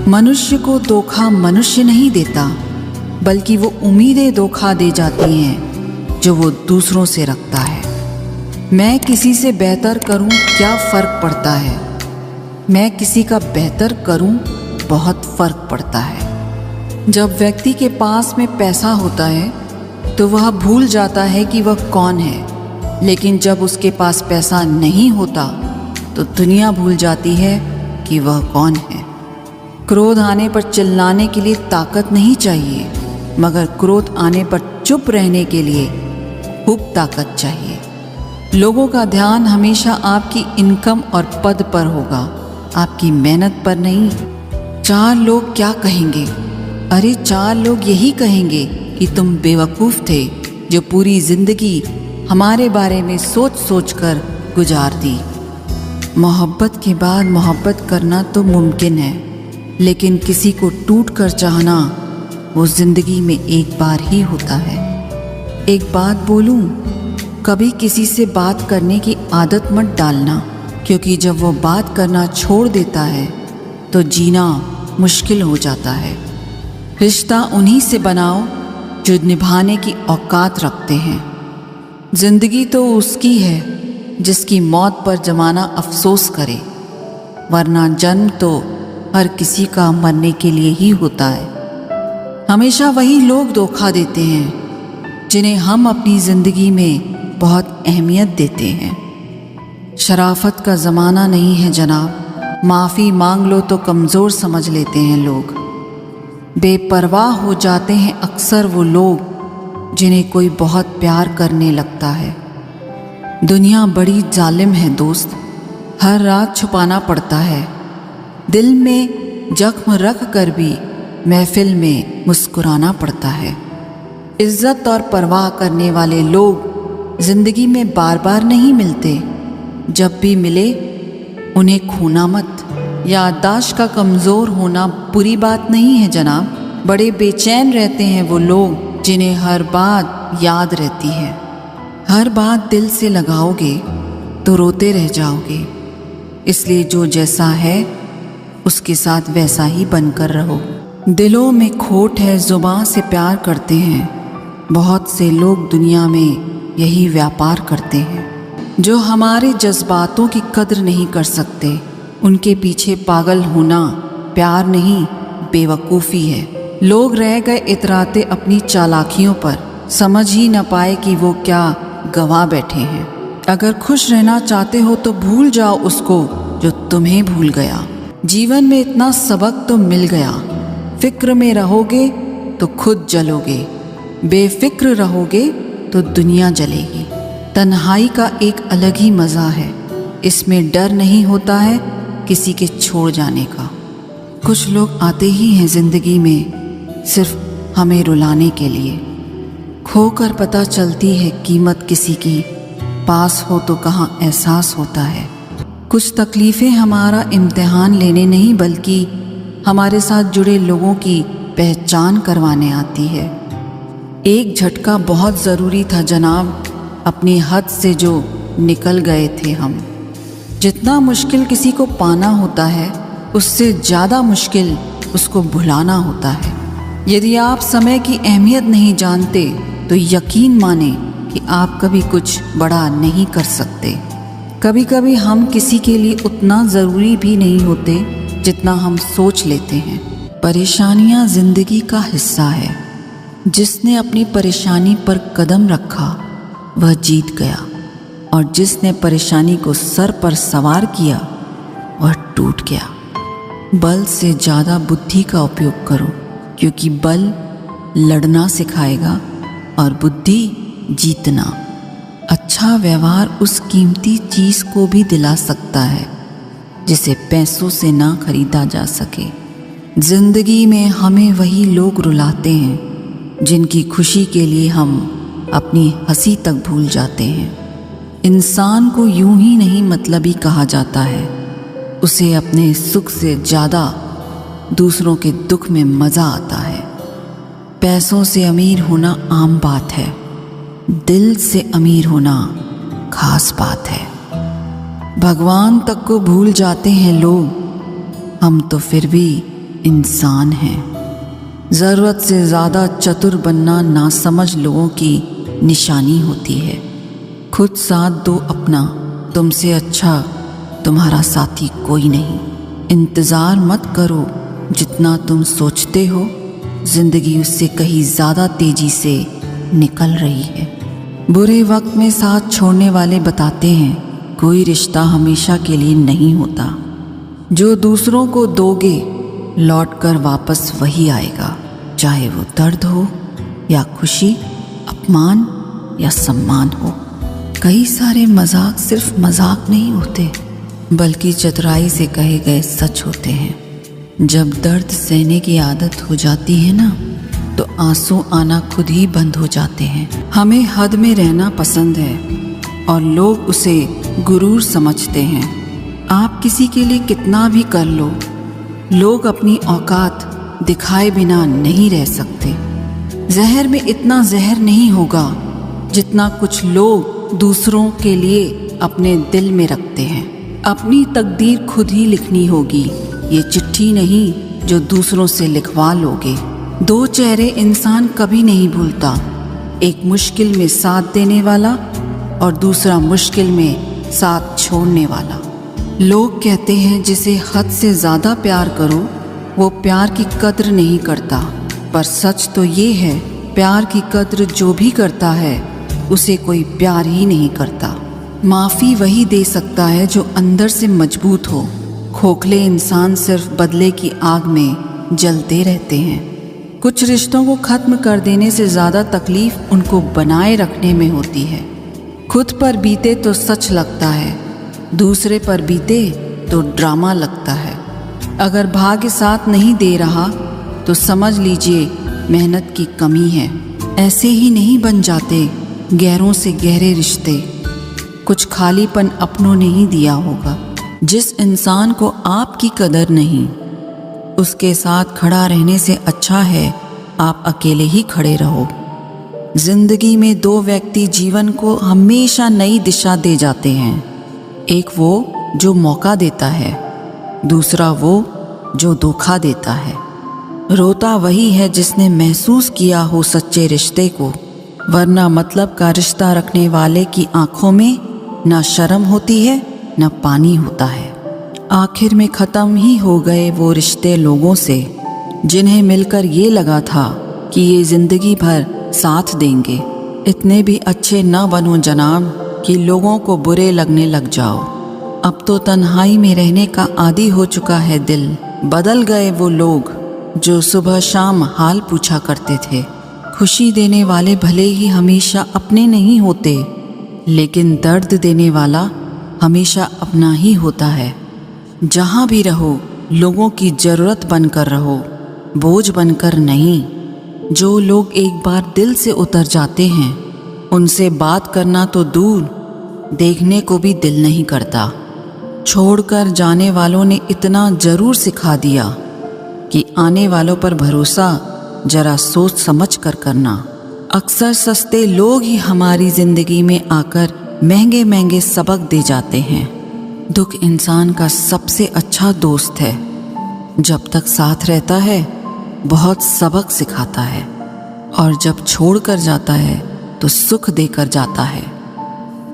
मनुष्य को धोखा मनुष्य नहीं देता, बल्कि वो उम्मीदें धोखा दे जाती हैं जो वो दूसरों से रखता है। मैं किसी से बेहतर करूं क्या फ़र्क पड़ता है, मैं किसी का बेहतर करूं बहुत फ़र्क पड़ता है। जब व्यक्ति के पास में पैसा होता है तो वह भूल जाता है कि वह कौन है, लेकिन जब उसके पास पैसा नहीं होता तो दुनिया भूल जाती है कि वह कौन है। क्रोध आने पर चिल्लाने के लिए ताकत नहीं चाहिए, मगर क्रोध आने पर चुप रहने के लिए खूब ताकत चाहिए। लोगों का ध्यान हमेशा आपकी इनकम और पद पर होगा, आपकी मेहनत पर नहीं। 4 लोग क्या कहेंगे? अरे 4 लोग यही कहेंगे कि तुम बेवकूफ़ थे जो पूरी ज़िंदगी हमारे बारे में सोच सोच कर गुजार दी। मोहब्बत के बाद मोहब्बत करना तो मुमकिन है, लेकिन किसी को टूट कर चाहना वो ज़िंदगी में एक बार ही होता है। एक बात बोलूं, कभी किसी से बात करने की आदत मत डालना, क्योंकि जब वो बात करना छोड़ देता है तो जीना मुश्किल हो जाता है। रिश्ता उन्हीं से बनाओ जो निभाने की औकात रखते हैं। ज़िंदगी तो उसकी है जिसकी मौत पर ज़माना अफसोस करे, वरना जन्म तो हर किसी का मरने के लिए ही होता है। हमेशा वही लोग धोखा देते हैं जिन्हें हम अपनी ज़िंदगी में बहुत अहमियत देते हैं। शराफत का ज़माना नहीं है जनाब, माफ़ी मांग लो तो कमज़ोर समझ लेते हैं लोग। बेपरवाह हो जाते हैं अक्सर वो लोग जिन्हें कोई बहुत प्यार करने लगता है। दुनिया बड़ी जालिम है दोस्त, हर रात छुपाना पड़ता है। दिल में जख्म रख कर भी महफिल में मुस्कुराना पड़ता है। इज्जत और परवाह करने वाले लोग ज़िंदगी में बार बार नहीं मिलते, जब भी मिले उन्हें खोना मत। याददाश्त का कमज़ोर होना बुरी बात नहीं है जनाब, बड़े बेचैन रहते हैं वो लोग जिन्हें हर बात याद रहती है। हर बात दिल से लगाओगे तो रोते रह जाओगे, इसलिए जो जैसा है उसके साथ वैसा ही बनकर रहो। दिलों में खोट है, ज़ुबान से प्यार करते हैं। बहुत से लोग दुनिया में यही व्यापार करते हैं, जो हमारे जज्बातों की कद्र नहीं कर सकते। उनके पीछे पागल होना प्यार नहीं, बेवकूफ़ी है। लोग रह गए इतराते अपनी चालाकियों पर, समझ ही न पाए कि वो क्या गवा बैठे हैं। अगर खुश रहना चाहते हो तो भूल जाओ उसको जो तुम्हें भूल गया। जीवन में इतना सबक तो मिल गया, फिक्र में रहोगे तो खुद जलोगे, बेफिक्र रहोगे तो दुनिया जलेगी। तन्हाई का एक अलग ही मज़ा है, इसमें डर नहीं होता है किसी के छोड़ जाने का। कुछ लोग आते ही हैं ज़िंदगी में सिर्फ हमें रुलाने के लिए। खोकर पता चलती है कीमत किसी की, पास हो तो कहाँ एहसास होता है। कुछ तकलीफ़ें हमारा इम्तिहान लेने नहीं, बल्कि हमारे साथ जुड़े लोगों की पहचान करवाने आती है। एक झटका बहुत ज़रूरी था जनाब, अपनी हद से जो निकल गए थे हम। जितना मुश्किल किसी को पाना होता है, उससे ज़्यादा मुश्किल उसको भुलाना होता है। यदि आप समय की अहमियत नहीं जानते तो यकीन माने कि आप कभी कुछ बड़ा नहीं कर सकते। कभी कभी हम किसी के लिए उतना ज़रूरी भी नहीं होते जितना हम सोच लेते हैं। परेशानियाँ ज़िंदगी का हिस्सा है। जिसने अपनी परेशानी पर कदम रखा वह जीत गया, और जिसने परेशानी को सर पर सवार किया वह टूट गया। बल से ज़्यादा बुद्धि का उपयोग करो, क्योंकि बल लड़ना सिखाएगा और बुद्धि जीतना। अच्छा व्यवहार उस कीमती चीज़ को भी दिला सकता है जिसे पैसों से ना खरीदा जा सके। ज़िंदगी में हमें वही लोग रुलाते हैं जिनकी खुशी के लिए हम अपनी हंसी तक भूल जाते हैं। इंसान को यूं ही नहीं मतलबी कहा जाता है, उसे अपने सुख से ज़्यादा दूसरों के दुख में मज़ा आता है। पैसों से अमीर होना आम बात है, दिल से अमीर होना खास बात है। भगवान तक को भूल जाते हैं लोग, हम तो फिर भी इंसान हैं। ज़रूरत से ज़्यादा चतुर बनना नासमझ लोगों की निशानी होती है। खुद साथ दो अपना, तुमसे अच्छा तुम्हारा साथी कोई नहीं। इंतज़ार मत करो, जितना तुम सोचते हो ज़िंदगी उससे कहीं ज़्यादा तेज़ी से निकल रही है। बुरे वक्त में साथ छोड़ने वाले बताते हैं कोई रिश्ता हमेशा के लिए नहीं होता। जो दूसरों को दोगे लौट कर वापस वही आएगा, चाहे वो दर्द हो या खुशी, अपमान या सम्मान हो। कई सारे मजाक सिर्फ मजाक नहीं होते, बल्कि चतुराई से कहे गए सच होते हैं। जब दर्द सहने की आदत हो जाती है ना, तो आंसू आना खुद ही बंद हो जाते हैं। हमें हद में रहना पसंद है और लोग उसे गुरूर समझते हैं। आप किसी के लिए कितना भी कर लो, लोग अपनी औकात दिखाए बिना नहीं रह सकते। जहर में इतना जहर नहीं होगा जितना कुछ लोग दूसरों के लिए अपने दिल में रखते हैं। अपनी तकदीर खुद ही लिखनी होगी, ये चिट्ठी नहीं जो दूसरों से लिखवा लोगे। दो चेहरे इंसान कभी नहीं भूलता, एक मुश्किल में साथ देने वाला और दूसरा मुश्किल में साथ छोड़ने वाला। लोग कहते हैं जिसे हद से ज़्यादा प्यार करो वो प्यार की कद्र नहीं करता, पर सच तो ये है प्यार की कद्र जो भी करता है उसे कोई प्यार ही नहीं करता। माफ़ी वही दे सकता है जो अंदर से मजबूत हो। खोखले इंसान सिर्फ बदले की आग में जलते रहते हैं। कुछ रिश्तों को ख़त्म कर देने से ज़्यादा तकलीफ़ उनको बनाए रखने में होती है। खुद पर बीते तो सच लगता है, दूसरे पर बीते तो ड्रामा लगता है। अगर भाग्य साथ नहीं दे रहा तो समझ लीजिए मेहनत की कमी है। ऐसे ही नहीं बन जाते गहरों से गहरे रिश्ते, कुछ खालीपन अपनों ने ही दिया होगा। जिस इंसान को आपकी कदर नहीं, उसके साथ खड़ा रहने से अच्छा है आप अकेले ही खड़े रहो। जिंदगी में दो व्यक्ति जीवन को हमेशा नई दिशा दे जाते हैं। एक वो जो मौका देता है, दूसरा वो जो धोखा देता है। रोता वही है जिसने महसूस किया हो सच्चे रिश्ते को, वरना मतलब का रिश्ता रखने वाले की आंखों में ना शर्म होती है न पानी होता है। आखिर में ख़त्म ही हो गए वो रिश्ते लोगों से जिन्हें मिलकर ये लगा था कि ये ज़िंदगी भर साथ देंगे। इतने भी अच्छे न बनो जनाब कि लोगों को बुरे लगने लग जाओ। अब तो तन्हाई में रहने का आदी हो चुका है दिल। बदल गए वो लोग जो सुबह शाम हाल पूछा करते थे। खुशी देने वाले भले ही हमेशा अपने नहीं होते, लेकिन दर्द देने वाला हमेशा अपना ही होता है। जहाँ भी रहो लोगों की ज़रूरत बनकर रहो, बोझ बनकर नहीं। जो लोग एक बार दिल से उतर जाते हैं उनसे बात करना तो दूर, देखने को भी दिल नहीं करता। छोड़कर जाने वालों ने इतना ज़रूर सिखा दिया कि आने वालों पर भरोसा जरा सोच समझ कर करना। अक्सर सस्ते लोग ही हमारी ज़िंदगी में आकर महंगे महंगे सबक दे जाते हैं। दुख इंसान का सबसे अच्छा दोस्त है। जब तक साथ रहता है बहुत सबक सिखाता है, और जब छोड़ कर जाता है तो सुख देकर जाता है।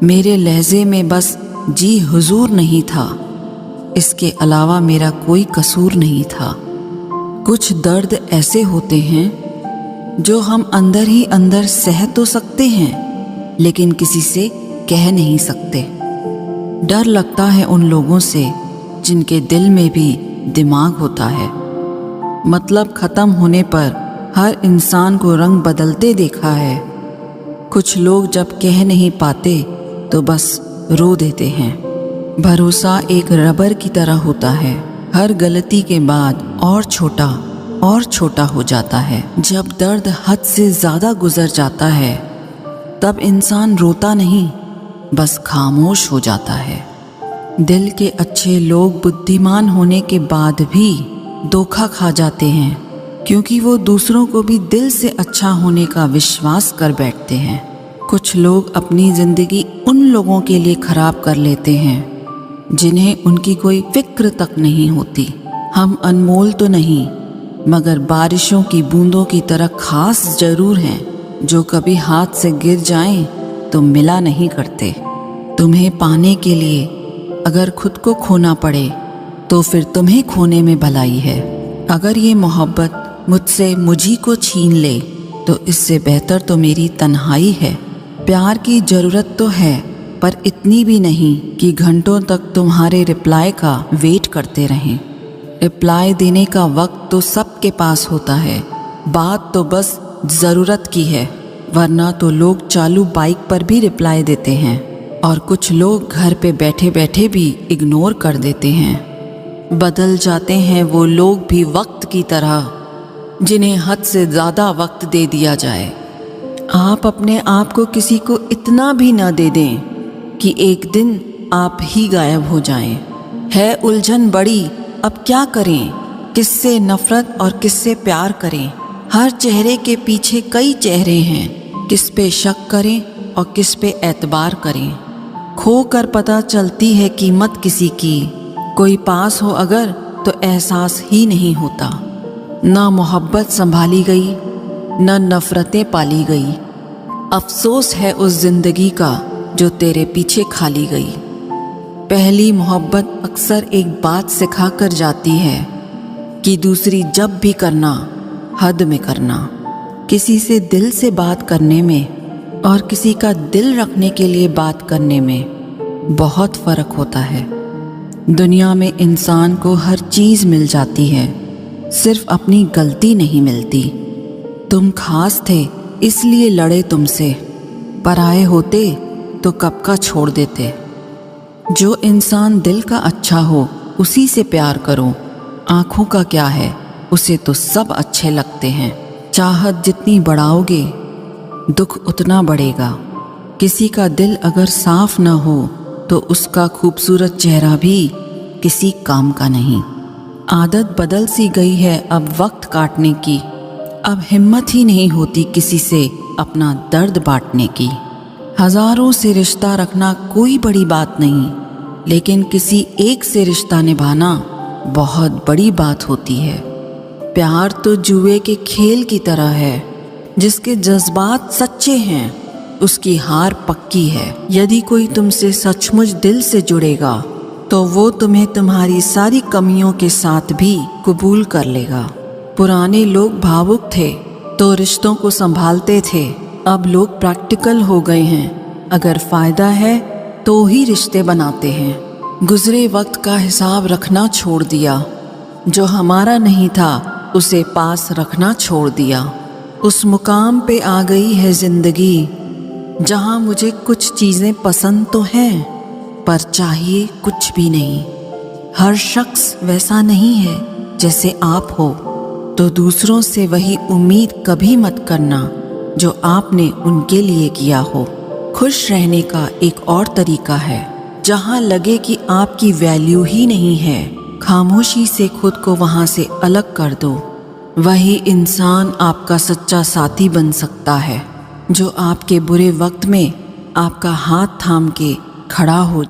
मेरे लहजे में बस जी हुजूर नहीं था, इसके अलावा मेरा कोई कसूर नहीं था। कुछ दर्द ऐसे होते हैं जो हम अंदर ही अंदर सह तो सकते हैं, लेकिन किसी से कह नहीं सकते। डर लगता है उन लोगों से जिनके दिल में भी दिमाग होता है। मतलब ख़त्म होने पर हर इंसान को रंग बदलते देखा है। कुछ लोग जब कह नहीं पाते तो बस रो देते हैं। भरोसा एक रबर की तरह होता है, हर गलती के बाद और छोटा हो जाता है। जब दर्द हद से ज़्यादा गुजर जाता है तब इंसान रोता नहीं, बस खामोश हो जाता है। दिल के अच्छे लोग बुद्धिमान होने के बाद भी धोखा खा जाते हैं, क्योंकि वो दूसरों को भी दिल से अच्छा होने का विश्वास कर बैठते हैं। कुछ लोग अपनी ज़िंदगी उन लोगों के लिए ख़राब कर लेते हैं जिन्हें उनकी कोई फिक्र तक नहीं होती। हम अनमोल तो नहीं, मगर बारिशों की बूंदों की तरह खास जरूर हैं, जो कभी हाथ से गिर जाएं तो मिला नहीं करते। तुम्हें पाने के लिए अगर खुद को खोना पड़े तो फिर तुम्हें खोने में भलाई है। अगर ये मोहब्बत मुझसे मुझी को छीन ले तो इससे बेहतर तो मेरी तन्हाई है। प्यार की ज़रूरत तो है, पर इतनी भी नहीं कि घंटों तक तुम्हारे रिप्लाई का वेट करते रहें। रिप्लाई देने का वक्त तो सबके पास होता है, बात तो बस ज़रूरत की है। वरना तो लोग चालू बाइक पर भी रिप्लाई देते हैं और कुछ लोग घर पे बैठे बैठे भी इग्नोर कर देते हैं। बदल जाते हैं वो लोग भी वक्त की तरह, जिन्हें हद से ज़्यादा वक्त दे दिया जाए। आप अपने आप को किसी को इतना भी न दे दें कि एक दिन आप ही गायब हो जाएं। है उलझन बड़ी, अब क्या करें, किससे नफरत और किससे प्यार करें। हर चेहरे के पीछे कई चेहरे हैं, किस पे शक करें और किस पे एतबार करें। खो कर पता चलती है कीमत किसी की, कोई पास हो अगर तो एहसास ही नहीं होता। ना मोहब्बत संभाली गई, न नफरतें पाली गई। अफसोस है उस जिंदगी का जो तेरे पीछे खाली गई। पहली मोहब्बत अक्सर एक बात सिखा कर जाती है कि दूसरी जब भी करना हद में करना। किसी से दिल से बात करने में और किसी का दिल रखने के लिए बात करने में बहुत फ़र्क होता है। दुनिया में इंसान को हर चीज़ मिल जाती है, सिर्फ अपनी गलती नहीं मिलती। तुम खास थे इसलिए लड़े तुमसे, पराए होते तो कब का छोड़ देते। जो इंसान दिल का अच्छा हो उसी से प्यार करो। आँखों का क्या है, उसे तो सब अच्छे लगते हैं। चाहत जितनी बढ़ाओगे दुख उतना बढ़ेगा। किसी का दिल अगर साफ न हो तो उसका खूबसूरत चेहरा भी किसी काम का नहीं। आदत बदल सी गई है अब वक्त काटने की, अब हिम्मत ही नहीं होती किसी से अपना दर्द बांटने की। हजारों से रिश्ता रखना कोई बड़ी बात नहीं, लेकिन किसी एक से रिश्ता निभाना बहुत बड़ी बात होती है। प्यार तो जुए के खेल की तरह है, जिसके जज्बात सच्चे हैं उसकी हार पक्की है। यदि कोई तुमसे सचमुच दिल से जुड़ेगा तो वो तुम्हें तुम्हारी सारी कमियों के साथ भी कबूल कर लेगा। पुराने लोग भावुक थे तो रिश्तों को संभालते थे, अब लोग प्रैक्टिकल हो गए हैं। अगर फ़ायदा है तो ही रिश्ते बनाते हैं। गुजरे वक्त का हिसाब रखना छोड़ दिया, जो हमारा नहीं था उसे पास रखना छोड़ दिया। उस मुकाम पे आ गई है ज़िंदगी जहाँ मुझे कुछ चीज़ें पसंद तो हैं पर चाहिए कुछ भी नहीं। हर शख्स वैसा नहीं है जैसे आप हो, तो दूसरों से वही उम्मीद कभी मत करना जो आपने उनके लिए किया हो। खुश रहने का एक और तरीका है, जहाँ लगे कि आपकी वैल्यू ही नहीं है, खामोशी से खुद को वहाँ से अलग कर दो। वही इंसान आपका सच्चा साथी बन सकता है, जो आपके बुरे वक्त में आपका हाथ थाम के खड़ा हो